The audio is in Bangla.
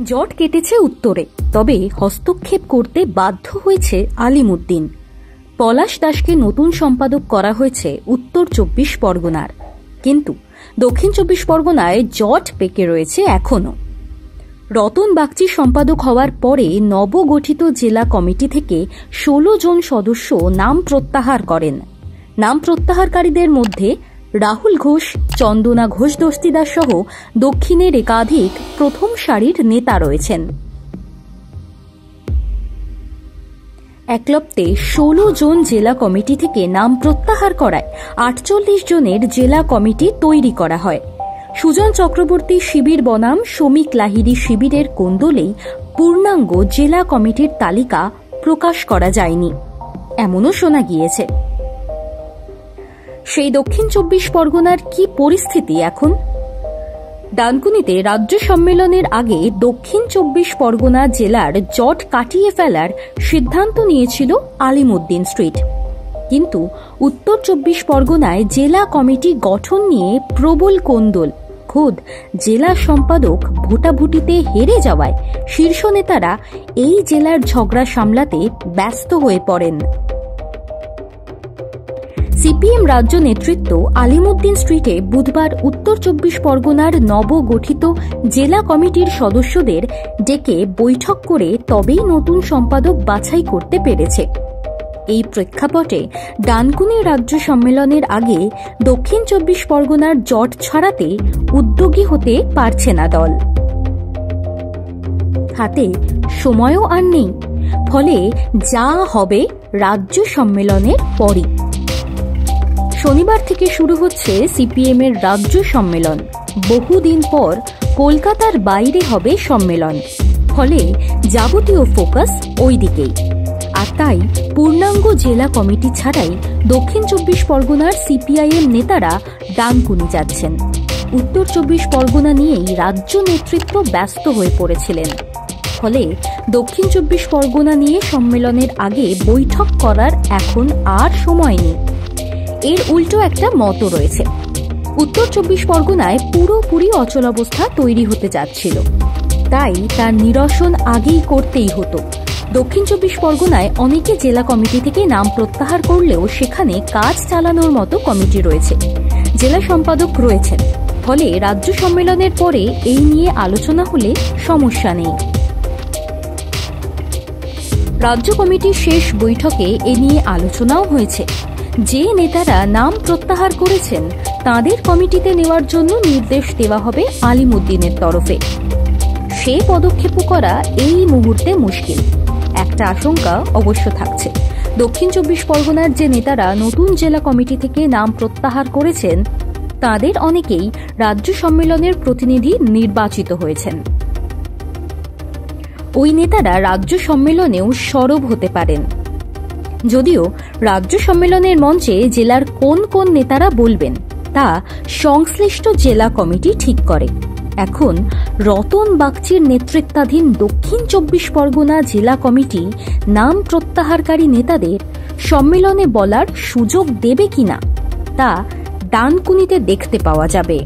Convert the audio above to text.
জট কেটেছে উত্তরে, তবে হস্তক্ষেপ করতে বাধ্য হয়েছে আলিমউদ্দিন। পলাশ দাসকে নতুন সম্পাদক করা হয়েছে উত্তর 24 পরগনার, কিন্তু দক্ষিণ 24 পরগনায় জট পেকে রয়েছে এখনো। রতন বাগচি সম্পাদক হওয়ার পরে নবগঠিত জেলা কমিটি থেকে 16 জন সদস্য নাম প্রত্যাহার করেন। নাম প্রত্যাহারকারীদের মধ্যে রাহুল ঘোষ, চন্দনা ঘোষ দস্তিদার সহ দক্ষিণের একাধিক প্রথম সারির নেতা রয়েছেন। একলপ্তে 16 জন জেলা কমিটি থেকে নাম প্রত্যাহার করায় 48 জনের জেলা কমিটি তৈরি করা হয়। সুজন চক্রবর্তী শিবির বনাম শ্রমিক লাহিড়ী শিবিরের কোন্দলেই পূর্ণাঙ্গ জেলা কমিটির তালিকা প্রকাশ করা যায়নি, এমনও শোনা গিয়েছে। সেই দক্ষিণ 24 পরগনার কি পরিস্থিতি এখন? ডানকুনিতে রাজ্য সম্মেলনের আগে দক্ষিণ 24 পরগনা জেলার জট কাটিয়ে ফেলার সিদ্ধান্ত নিয়েছিল আলিমউদ্দিন স্ট্রিট, কিন্তু উত্তর 24 পরগনায় জেলা কমিটি গঠন নিয়ে প্রবল কোন্দল। খোদ জেলা সম্পাদক ভোটাভুটিতে হেরে যাওয়ায় শীর্ষ নেতারা এই জেলার ঝগড়া সামলাতে ব্যস্ত হয়ে পড়েন। সিপিএম রাজ্য নেতৃত্ব আলিমউদ্দিন স্ট্রিটে বুধবার উত্তর 24 পরগনার নবগঠিত জেলা কমিটির সদস্যদের ডেকে বৈঠক করে তবেই নতুন সম্পাদক বাছাই করতে পেরেছে। এই প্রেক্ষাপটে ডানকুনি রাজ্য সম্মেলনের আগে দক্ষিণ 24 পরগনার জট ছাড়াতে উদ্যোগী হতে পারছে না দল। হাতে সময়ও আর নেই, ফলে যা হবে রাজ্য সম্মেলনের পরই। শনিবার থেকে শুরু হচ্ছে সিপিএম এর রাজ্য সম্মেলন। বহুদিন পর কলকাতার বাইরে হবে সম্মেলন, ফলে যাবতীয় ফোকাস ওই দিকেই। আর তাই পূর্ণাঙ্গ জেলা কমিটি ছাড়াই দক্ষিণ 24 পরগনার সিপিআইএম নেতারা ডানকুনি যাচ্ছেন। উত্তর 24 পরগনা নিয়েই রাজ্য নেতৃত্ব ব্যস্ত হয়ে পড়েছিলেন, ফলে দক্ষিণ 24 পরগনা নিয়ে সম্মেলনের আগে বৈঠক করার এখন আর সময় নেই। এর উল্টো একটা মত রয়েছে, উত্তর 24 পরগনায় পুরোপুরি অচলাবস্থা তৈরি হতে যাচ্ছিল, তাই তার নিরসন আগেই করতেই হতো। দক্ষিণ 24 পরগনায় অনেকে জেলা কমিটি থেকে নাম প্রত্যাহার করলেও সেখানে কাজ চালানোর মতো কমিটি রয়েছে, জেলা সম্পাদক রয়েছেন, ফলে রাজ্য সম্মেলনের পরে এই নিয়ে আলোচনা হলে সমস্যা নেই। রাজ্য কমিটির শেষ বৈঠকে এ নিয়ে আলোচনাও হয়েছে। যে নেতারা নাম প্রত্যাহার করেছেন তাদের কমিটিতে নেওয়ার জন্য নির্দেশ দেওয়া হবে আলিমউদ্দিনের তরফে। সে পদক্ষেপ করা এই মুহূর্তে মুশকিল। একটা আশঙ্কা অবশ্য থাকছে, দক্ষিণ 24 পরগনার যে নেতারা নতুন জেলা কমিটি থেকে নাম প্রত্যাহার করেছেন তাদের অনেকেই রাজ্য সম্মেলনের প্রতিনিধি নির্বাচিত হয়েছেন। ওই নেতারা রাজ্য সম্মেলনেও সরব হতে পারেন। যদিও রাজ্য সম্মেলনের মঞ্চে জেলার কোন কোন নেতারা বলবেন তা সংশ্লিষ্ট জেলা কমিটি ঠিক করে। এখন রতন বাগচির নেতৃত্বাধীন দক্ষিণ 24 পরগনা জেলা কমিটি নাম প্রত্যাহারকারী নেতাদের সম্মেলনে বলার সুযোগ দেবে কিনা তা ডানকুনিতে দেখতে পাওয়া যাবে।